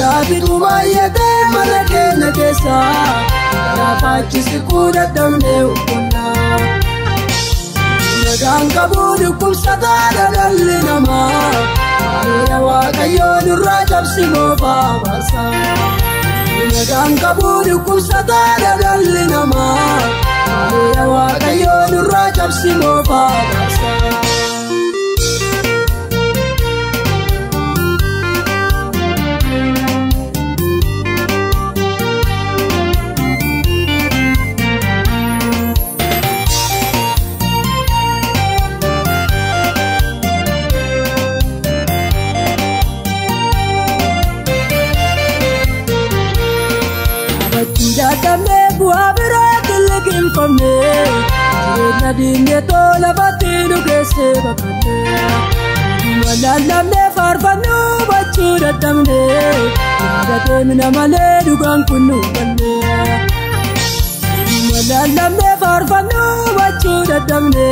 Wadargati tumayyate mana keenya keessa Laafachisi kuda damne ukonna Nagaan qabu dhukkubsataadha dhalli namaa Areera Waaqayyoon irraa cabsi moofaa baasa Nagaan qabu dhukkubsataadha dhalli namaa Areera Waaqayyoon irraa cabsi moofaa baasa Dadame buah berat lekin famne, nadine tola batinu kese bakane. Malalamne farfanu bacu dadamne, dadame namale dugang kunu bane. Malalamne farfanu bacu dadamne,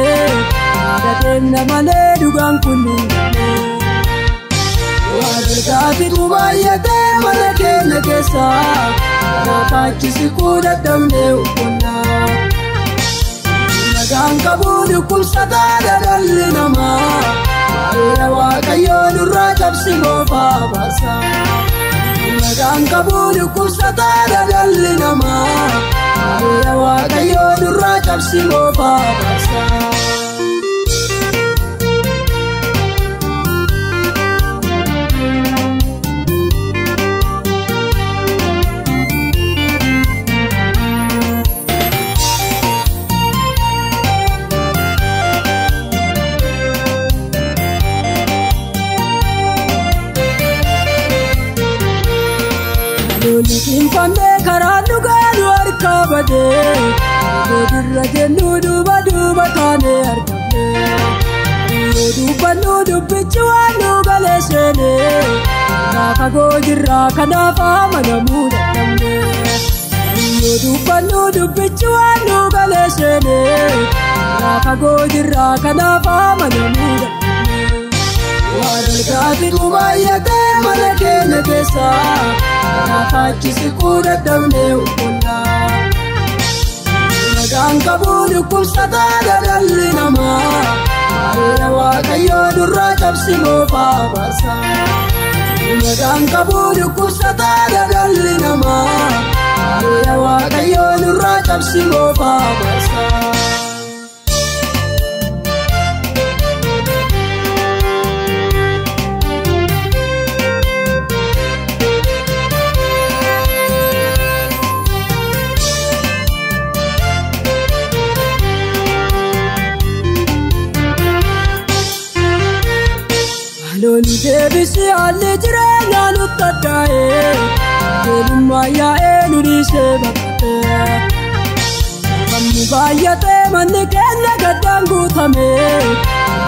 dadame namale dugang kunu bane. Wadargati tumayyate mana keenya keessa Laafachisi kuda damne ukonna Nagaan qabu dhukkubsataadha dhalli namaa Areera Waaqayyoon irraa cabsi moofaa baasa Nagaan qabu dhukkubsataadha dhalli namaa Areera Waaqayyoon irraa cabsi moofaa baasa Likin famne karanu galu arkabade Dirra jennu duba duba kane arkabde Duba nudu bichuanu galesene Nafa gojirra kanafa manamu dadamne Duba nudu bichuanu galesene Nafa gojirra kanafa manamu dadamne Wadargati tumayyate mana keenya keessa Laafachisi kuda damne ukonna Nagaan qabu dhukkubsataadha dhalli namaa Areera Waaqayyoon irraa cabsi moofaa baasa Nagaan qabu dhukkubsataadha dhalli namaa Areera Waaqayyoon irraa cabsi moofaa baasa Loni debisi alle jirenya nuttadae Elumma yaa'e nudise bakate Kamni baay'ate manni keenya gaddaan guutame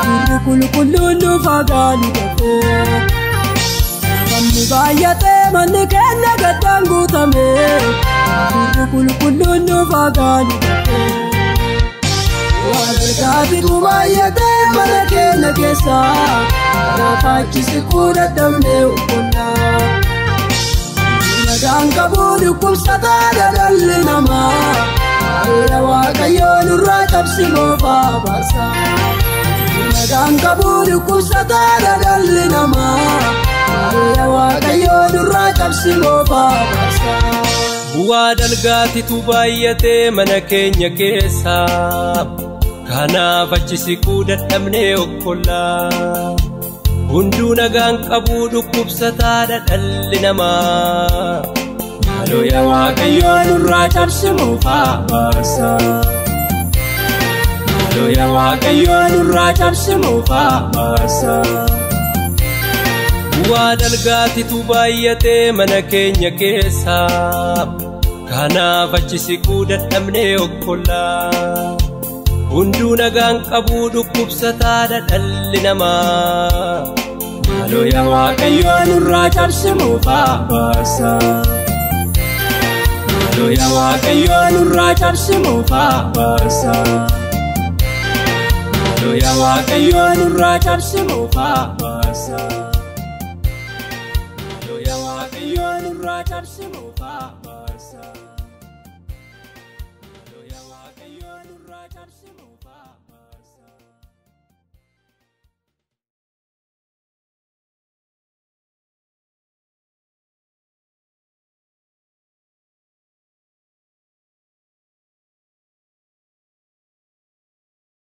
Jirri qulqulluun nufaagaani gafe Kamni baay'ate manni keenya gaddaan guutame Jirri qulqulluun nufaagaani gafe Wadargati tumayyate mana keenya keessa Laafachisi kuda damne ukonna Nagaan qabu dhukkubsataadha dhalli namaa Areera Waaqayyoon irraa cabsi moofaa baasa Nagaan qabu dhukkubsataadha dhalli namaa Areera Waaqayyoon irraa cabsi moofaa baasa Wadargati tumayyate mana keenya keessa Kanaaf achisi kuda damne ukonna Hunduu nagaan qabu dhukkubsataadha dhalli namaa Maaloo yaa Waaqayyoon irraa cabsi moofaa baasa Maaloo yaa Waaqayyoon irraa cabsi moofaa baasa Wadargatitu baay'ate mana keenya keessa Kanaaf achisi kuda damne okkolla Hunduu nagaan qabu dhukkubsataadha dhalli namaa Maaloo yaa Waaqayyoon irraa cabsi moofaa baasa Maaloo yaa Waaqayyoon irraa cabsi moofaa baasa Maaloo yaa Waaqayyoon irraa cabsi moofaa baasa Maaloo yaa Waaqayyoon nurraa cabsimuufa baasa. Halloo yaa Waaqayyo nurraa cabsimuufa.